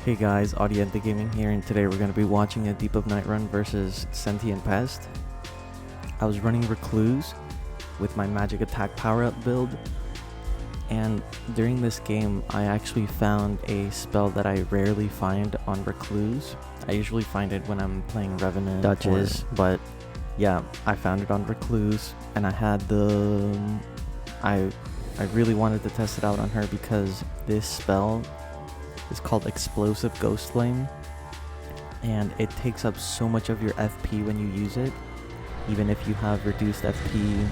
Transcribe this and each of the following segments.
Hey guys, Audiente Gaming here, and today we're going to be watching a Deep of Night run versus Sentient Pest. I was running Recluse with my magic attack power-up build, and during this game I actually found a spell that I rarely find on Recluse. I usually find it when I'm playing Revenant Duchess, but yeah, I found it on Recluse, and I had I really wanted to test it out on her because this spell is called Explosive Ghostflame, and it takes up so much of your FP when you use it, even if you have reduced FP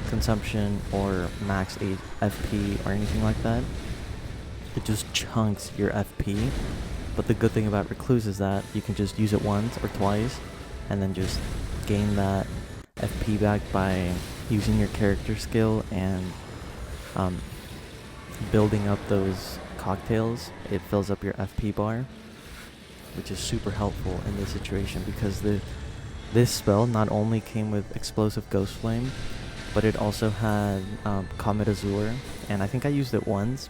consumption or max FP or anything like that. It just chunks your FP. But the good thing about Recluse is that you can just use it once or twice and then just gain that FP back by using your character skill and building up those cocktails. It fills up your FP bar, which is super helpful in this situation because this spell not only came with Explosive Ghostflame, but it also had Comet Azure, and I think I used it once.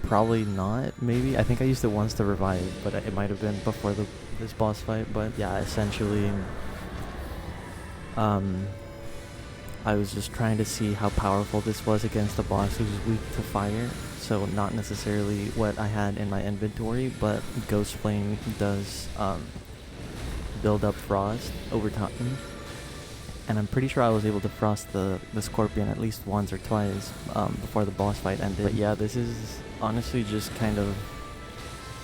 Probably not, maybe. I think I used it once to revive, but it might have been before this boss fight. But yeah, essentially I was just trying to see how powerful this was against a boss who's weak to fire. So not necessarily what I had in my inventory, but Ghostflame does build up frost over time. And I'm pretty sure I was able to frost the scorpion at least once or twice before the boss fight ended. But yeah, this is honestly just kind of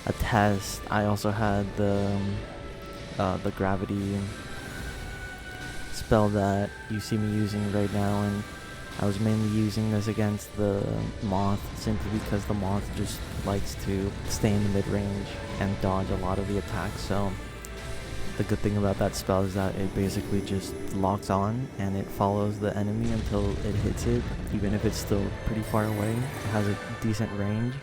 a test. I also had the gravity spell that you see me using right now, and I was mainly using this against the moth simply because the moth just likes to stay in the mid-range and dodge a lot of the attacks. So the good thing about that spell is that it basically just locks on and it follows the enemy until it hits it, even if it's still pretty far away. It has a decent range.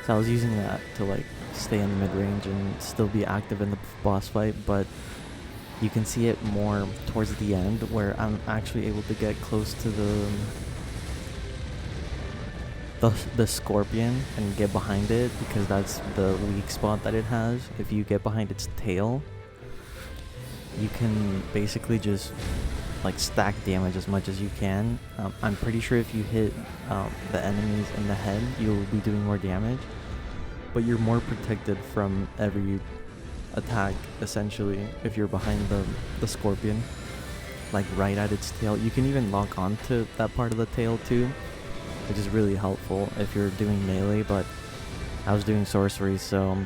So I was using that to like stay in the mid-range and still be active in the boss fight, but you can see it more towards the end where I'm actually able to get close to the scorpion and get behind it, because that's the weak spot that it has. If you get behind its tail, you can basically just like stack damage as much as you can. I'm pretty sure if you hit the enemies in the head, you'll be doing more damage, but you're more protected from every attack essentially if you're behind the scorpion, like right at its tail. You can even lock onto that part of the tail too, which is really helpful if you're doing melee. But I was doing sorcery, so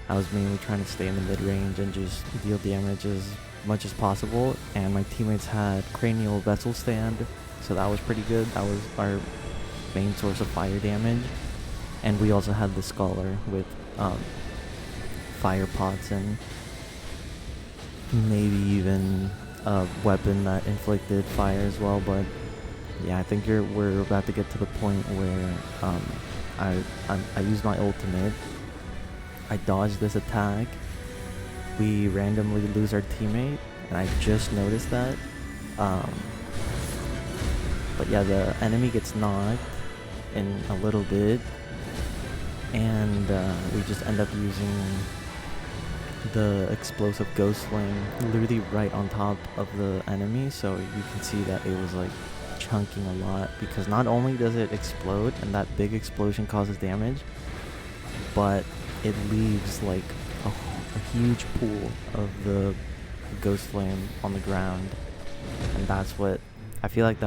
I was mainly trying to stay in the mid-range and just deal damage as much as possible. And my teammates had cranial vessel stand, so that was pretty good. That was our main source of fire damage. And we also had the scholar with fire pots and maybe even a weapon that inflicted fire as well. But yeah, I think we're about to get to the point where I use my ultimate, I dodge this attack, we randomly lose our teammate, and I just noticed that. But yeah, the enemy gets knocked in a little bit, and we just end up using the Explosive Ghostflame literally right on top of the enemy, so you can see that it was like chunking a lot, because not only does it explode and that big explosion causes damage, but it leaves like a huge pool of the Ghostflame on the ground, and that's what I feel like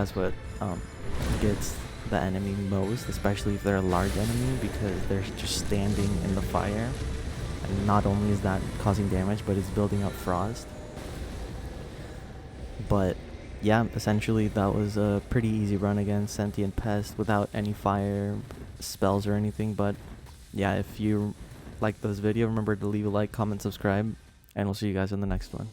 gets the enemy most, especially if they're a large enemy, because they're just standing in the fire. And not only is that causing damage, but it's building up frost. But yeah, essentially that was a pretty easy run against Sentient Pest without any fire spells or anything. But yeah, if you like this video, remember to leave a like, comment, subscribe, and we'll see you guys in the next one.